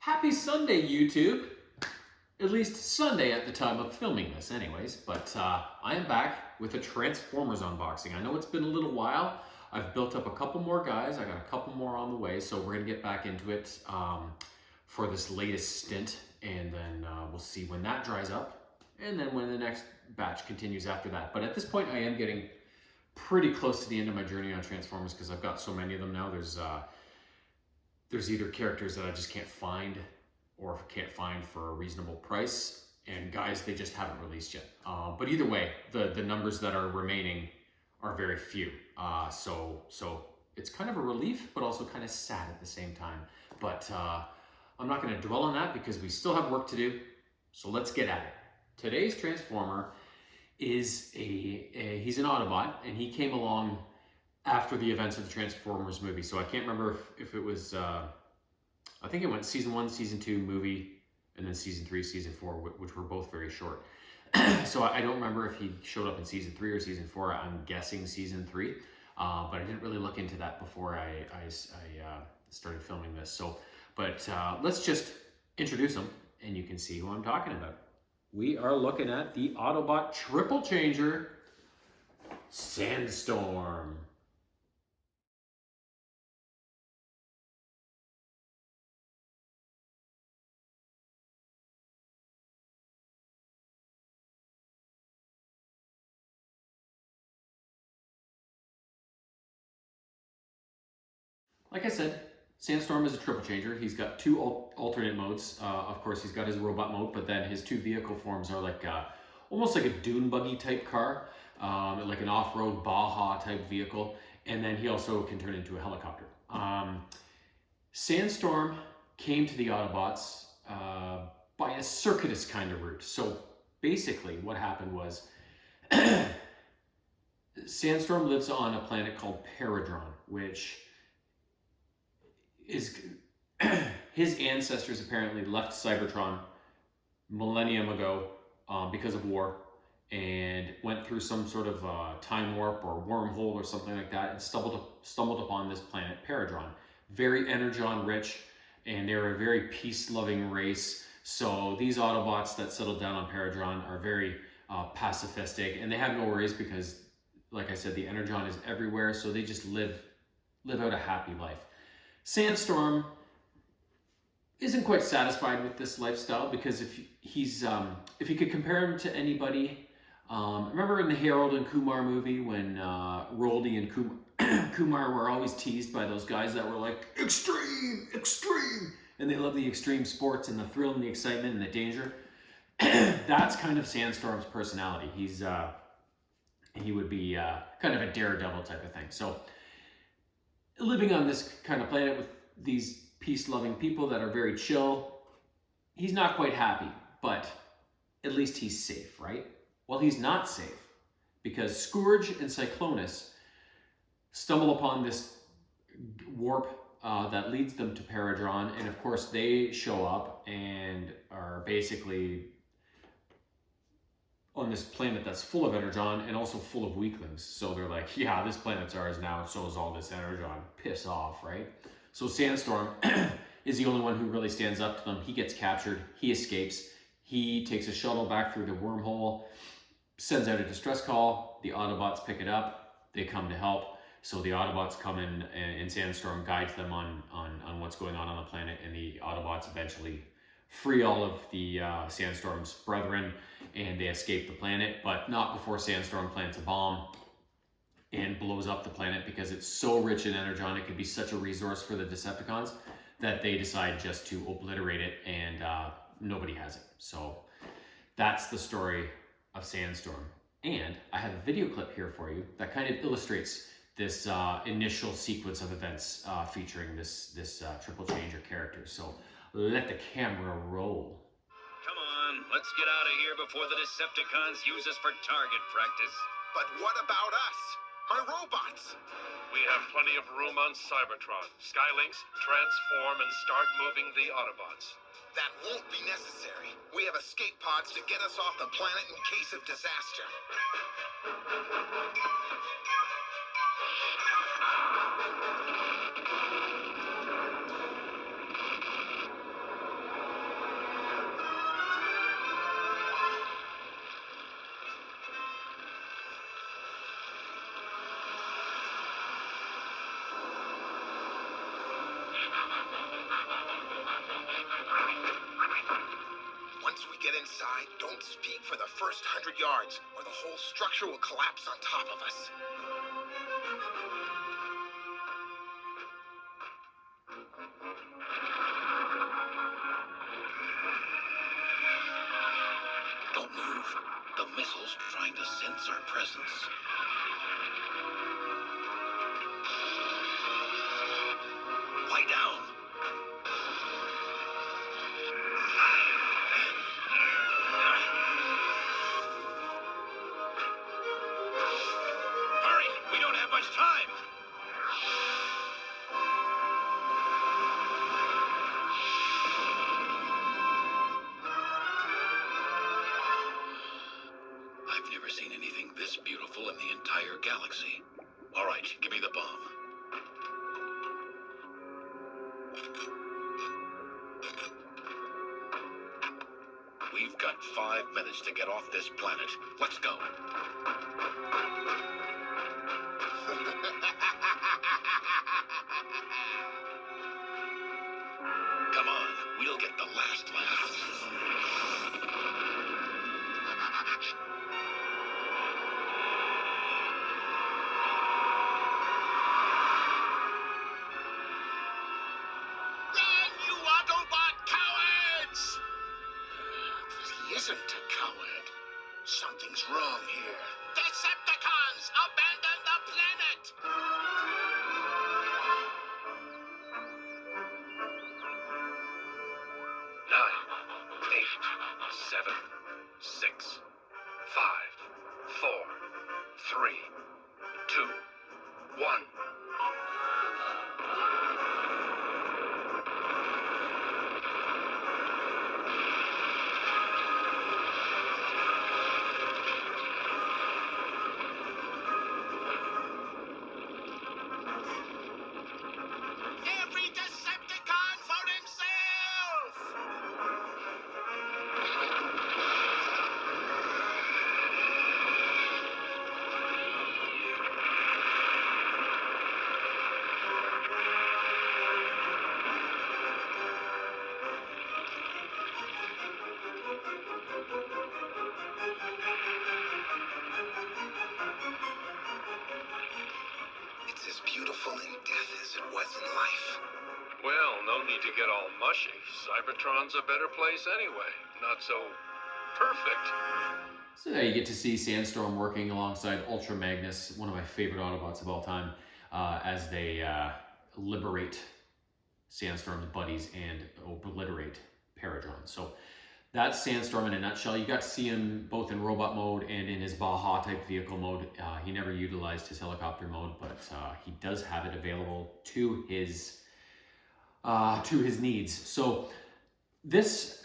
Happy Sunday, YouTube! At least Sunday at the time of filming this anyways, but I am back with a Transformers unboxing. I know it's been a little while. I've built up a couple more guys. I got a couple more on the way, so we're gonna get back into it for this latest stint, and then we'll see when that dries up, and then when the next batch continues after that. But at this point, I am getting pretty close to the end of my journey on Transformers because I've got so many of them now. There's either characters that I just can't find or can't find for a reasonable price, and guys they just haven't released yet. But either way, the numbers that are remaining are very few. So it's kind of a relief, but also kind of sad at the same time. But I'm not gonna dwell on that because we still have work to do. So let's get at it. Today's Transformer is he's an Autobot, and he came along after the events of the Transformers movie. So I can't remember if it was, I think it went season 1, season 2 movie, and then season 3, season 4, which were both very short. So I don't remember if he showed up in season 3 or season 4. I'm guessing season 3, but I didn't really look into that before I started filming this. So, but let's just introduce him, and you can see who I'm talking about. We are looking at the Autobot triple changer, Sandstorm. Like I said, Sandstorm is a triple changer. He's got two alternate modes. Of course, he's got his robot mode, but then his two vehicle forms are like almost like a dune buggy type car, like an off-road Baja type vehicle. And then he also can turn into a helicopter. Sandstorm came to the Autobots by a circuitous kind of route. So basically what happened was Sandstorm lives on a planet called Paradron, which is his ancestors apparently left Cybertron millennium ago because of war, and went through some sort of time warp or wormhole or something like that, and stumbled upon this planet Paradron. Very energon rich, and they're a very peace-loving race. So these Autobots that settled down on Paradron are very pacifistic, and they have no worries because, like I said, the energon is everywhere. So they just live out a happy life. Sandstorm isn't quite satisfied with this lifestyle because if you could compare him to anybody, remember in the Harold and Kumar movie when Roldy and Kumar were always teased by those guys that were like, extreme, extreme, and they love the extreme sports and the thrill and the excitement and the danger. That's kind of Sandstorm's personality. He would be kind of a daredevil type of thing. So living on this kind of planet with these peace-loving people that are very chill, he's not quite happy, but at least he's safe, right? Well, he's not safe because Scourge and Cyclonus stumble upon this warp that leads them to Paradron, and of course they show up and are basically on this planet that's full of energon and also full of weaklings. So they're like, yeah, this planet's ours now, so is all this energon. Piss off, right? So Sandstorm is the only one who really stands up to them. He gets captured, he escapes, he takes a shuttle back through the wormhole, sends out a distress call, the Autobots pick it up, they come to help. So the Autobots come in, and Sandstorm guides them on what's going on the planet, and the Autobots eventually free all of the Sandstorm's brethren, and they escape the planet, but not before Sandstorm plants a bomb and blows up the planet because it's so rich in energon. It could be such a resource for the Decepticons that they decide just to obliterate it, and nobody has it. So that's the story of Sandstorm. And I have a video clip here for you that kind of illustrates this initial sequence of events featuring this triple changer character. So let the camera roll. Come on, let's get out of here before the Decepticons use us for target practice. But what about us? My robots? We have plenty of room on Cybertron. Skylinks, transform and start moving the Autobots. That won't be necessary. We have escape pods to get us off the planet in case of disaster. get inside, don't speak for the first 100 yards, or the whole structure will collapse on top of us. Don't move. The missile's trying to sense our presence. Lie down. Hurry! We don't have much time! I've never seen anything this beautiful in the entire galaxy. All right, give me the bomb. We've got 5 minutes to get off this planet. Let's go. Come on, we'll get the last laugh. Run, you Autobot cowards! But he isn't a coward. Something's wrong here. Decepticons, abandon the planet! 9, 8, 7, 6, 5, 4, 3, 2, 1. Every Decepticon for himself! It's as beautiful in death as it was in life. Well, no need to get all mushy. Cybertron's a better place anyway. Not so perfect. So there you get to see Sandstorm working alongside Ultra Magnus, one of my favorite Autobots of all time, as they liberate Sandstorm's buddies and obliterate Paradron. So that's Sandstorm in a nutshell. You got to see him both in robot mode and in his Baja type vehicle mode. He never utilized his helicopter mode, but he does have it available to his needs. So this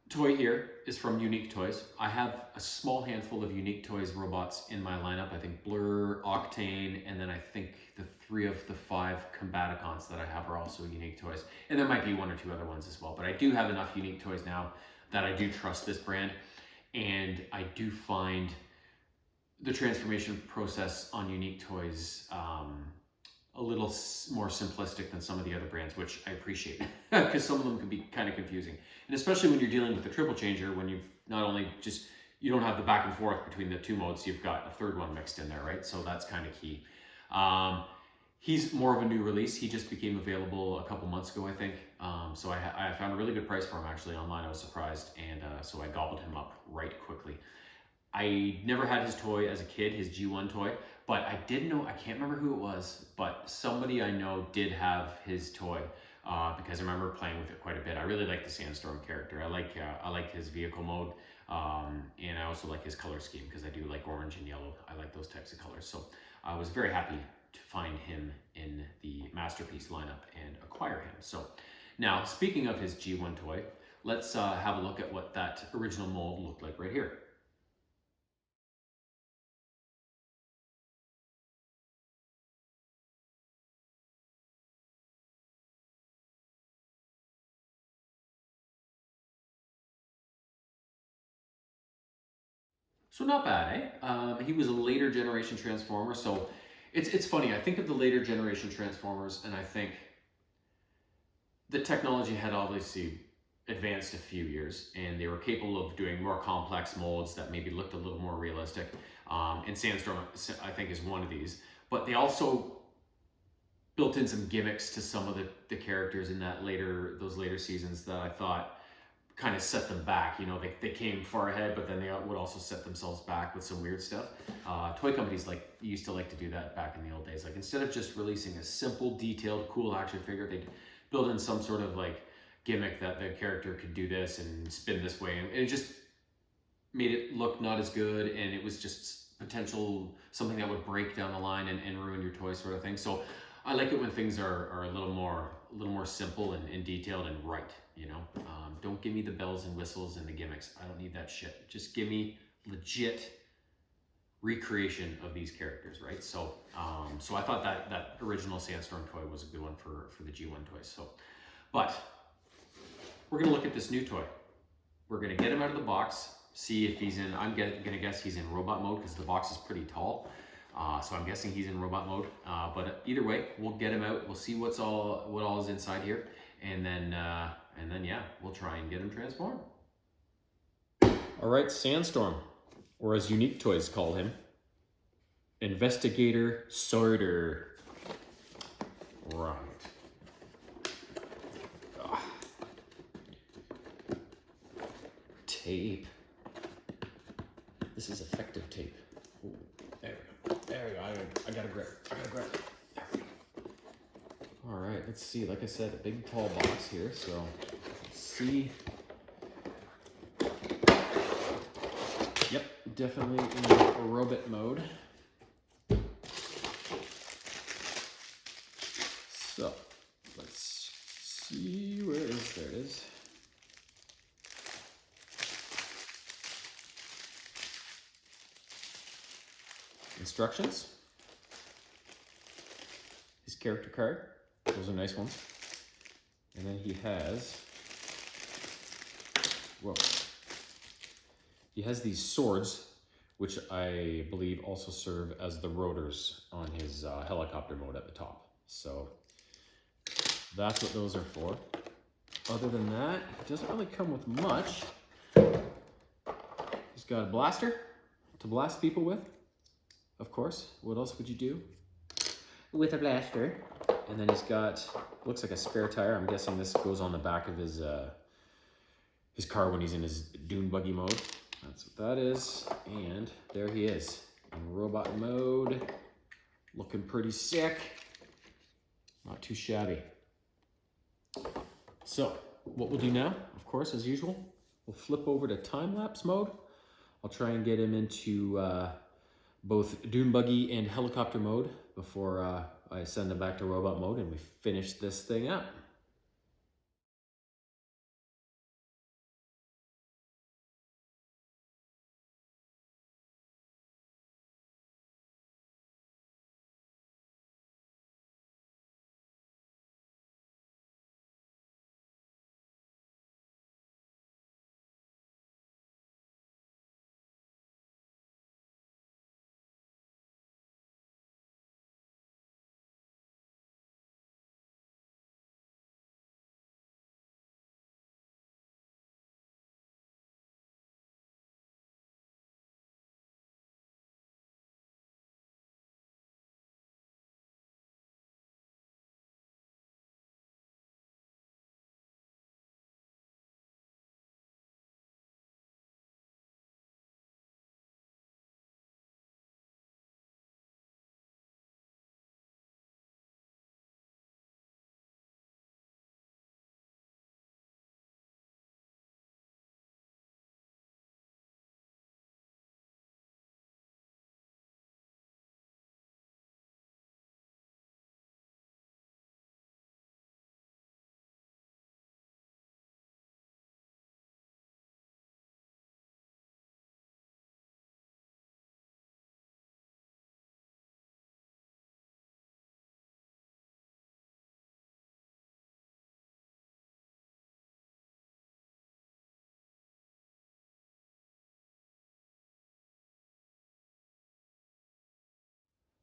toy here is from Unique Toys. I have a small handful of Unique Toys robots in my lineup. I think Blur, Octane, and then I think the 3 of the 5 Combaticons that I have are also Unique Toys. And there might be 1 or 2 other ones as well. But I do have enough Unique Toys now that I do trust this brand. And I do find the transformation process on Unique Toys a little more simplistic than some of the other brands, which I appreciate because some of them can be kind of confusing. And especially when you're dealing with the triple changer, when you've not only just, you don't have the back and forth between the 2 modes, you've got a 3rd one mixed in there, right? So that's kind of key. He's more of a new release. He just became available a couple months ago, I think. So I found a really good price for him actually online. I was surprised. And so I gobbled him up right quickly. I never had his toy as a kid, his G1 toy, but I did know, I can't remember who it was, but somebody I know did have his toy because I remember playing with it quite a bit. I really like the Sandstorm character. I like his vehicle mode, and I also like his color scheme because I do like orange and yellow. I like those types of colors. So I was very happy to find him in the Masterpiece lineup and acquire him. So now, speaking of his G1 toy, let's have a look at what that original mold looked like right here. So not bad, eh? He was a later generation Transformer, so it's funny. I think of the later generation Transformers, and I think the technology had obviously advanced a few years, and they were capable of doing more complex molds that maybe looked a little more realistic. And Sandstorm, I think, is one of these. But they also built in some gimmicks to some of the characters in those later seasons that I thought kind of set them back. You know, they came far ahead, but then they would also set themselves back with some weird stuff. Toy companies used to like to do that back in the old days. Like, instead of just releasing a simple, detailed, cool action figure, they'd build in some sort of like gimmick that the character could do this and spin this way, and it just made it look not as good, and it was just potential something that would break down the line and ruin your toy, sort of thing. So I like it when things are a little more simple and detailed and right, you know. Don't give me the bells and whistles and the gimmicks. I don't need that shit. Just give me legit recreation of these characters, right? So so I thought that original Sandstorm toy was a good one for the G1 toys. So, but we're gonna look at this new toy. We're gonna get him out of the box, see if he's in, I'm gonna guess he's in robot mode because the box is pretty tall. So I'm guessing he's in robot mode. But either way, we'll get him out. We'll see what all is inside here, and then yeah, we'll try and get him transformed. All right, Sandstorm, or as Unique Toys call him, Investigator Sorter. Right. Tape. This is effective tape. Ooh, there we go. There we go. I got a grip. There we go. All right, let's see. Like I said, a big tall box here. So let's see. Yep, definitely in robot mode. So let's see, where it is. There it is. Instructions, his character card, those are nice ones, and then he has, whoa, he has these swords, which I believe also serve as the rotors on his helicopter mode at the top. So that's what those are for. Other than that, it doesn't really come with much. He's got a blaster to blast people with. Of course, what else would you do with a blaster? And then he's got, looks like a spare tire. I'm guessing this goes on the back of his car when he's in his dune buggy mode. That's what that is. And there he is in robot mode, looking pretty sick. Not too shabby. So what we'll do now, of course, as usual, we'll flip over to time-lapse mode. I'll try and get him into both dune buggy and helicopter mode before I send him back to robot mode and we finish this thing up.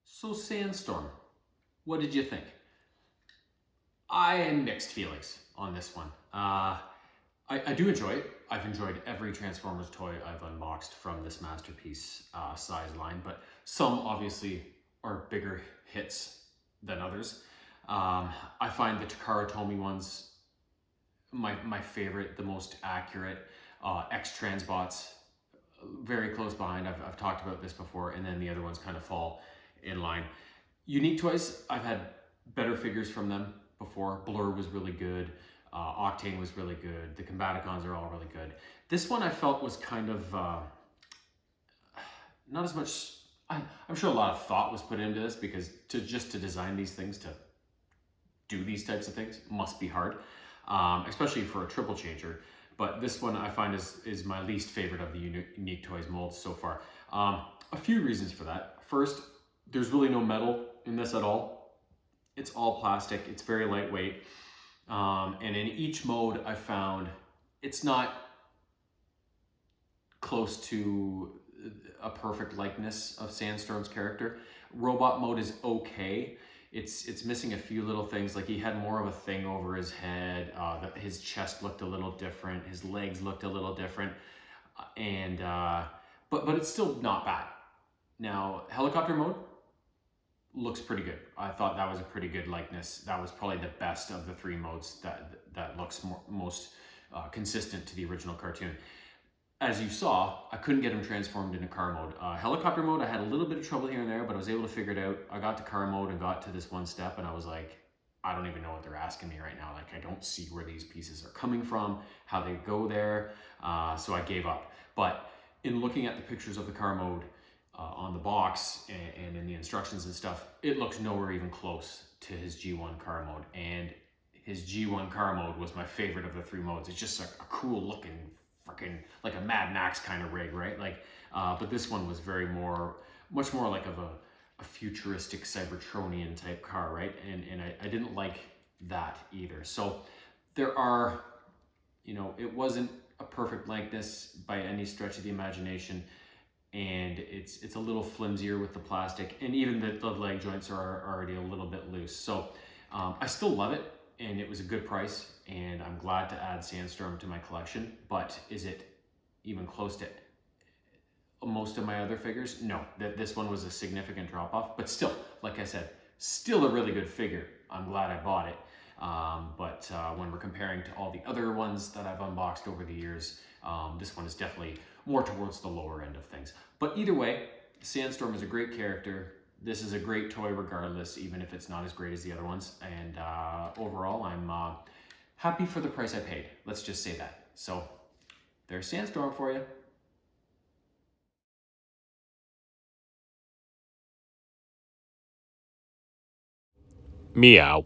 So Sandstorm, what did you think? I had mixed feelings on this one. I I do enjoy it. I've enjoyed every Transformers toy I've unboxed from this Masterpiece size line, but some obviously are bigger hits than others. I find the Takara Tomy ones my favorite, the most accurate. X-Transbots, very close behind. I've talked about this before, and then the other ones kind of fall in line. Unique Toys, I've had better figures from them before. Blur was really good. Octane was really good. The Combaticons are all really good. This one I felt was kind of not as much. I'm sure a lot of thought was put into this, because to design these things, to do these types of things must be hard, especially for a triple changer. But this one I find is my least favorite of the Unique Toys molds so far. A few reasons for that. First, there's really no metal in this at all. It's all plastic. It's very lightweight. And in each mode I found it's not close to a perfect likeness of Sandstorm's character. Robot mode is okay. It's missing a few little things, like he had more of a thing over his head, his chest looked a little different, his legs looked a little different, and but it's still not bad. Now, helicopter mode looks pretty good. I thought that was a pretty good likeness. That was probably the best of the three modes that looks most consistent to the original cartoon. As you saw, I couldn't get him transformed into car mode. Helicopter mode, I had a little bit of trouble here and there, but I was able to figure it out. I got to car mode and got to this one step, and I was like, I don't even know what they're asking me right now. Like, I don't see where these pieces are coming from, how they go there, so I gave up. But in looking at the pictures of the car mode on the box and in the instructions and stuff, it looks nowhere even close to his G1 car mode. And his G1 car mode was my favorite of the three modes. It's just a cool looking, freaking like a Mad Max kind of rig, right? Like, but this one was much more like of a futuristic Cybertronian type car, right? And I didn't like that either. So there are, it wasn't a perfect likeness by any stretch of the imagination, and it's a little flimsier with the plastic, and even the leg joints are already a little bit loose. So I still love it, and it was a good price, and I'm glad to add Sandstorm to my collection. But is it even close to most of my other figures? No, this one was a significant drop off, but still, like I said, still a really good figure. I'm glad I bought it. But when we're comparing to all the other ones that I've unboxed over the years, this one is definitely more towards the lower end of things. But either way, Sandstorm is a great character. This is a great toy regardless, even if it's not as great as the other ones. And overall, I'm happy for the price I paid. Let's just say that. So there's Sandstorm for you. Meow.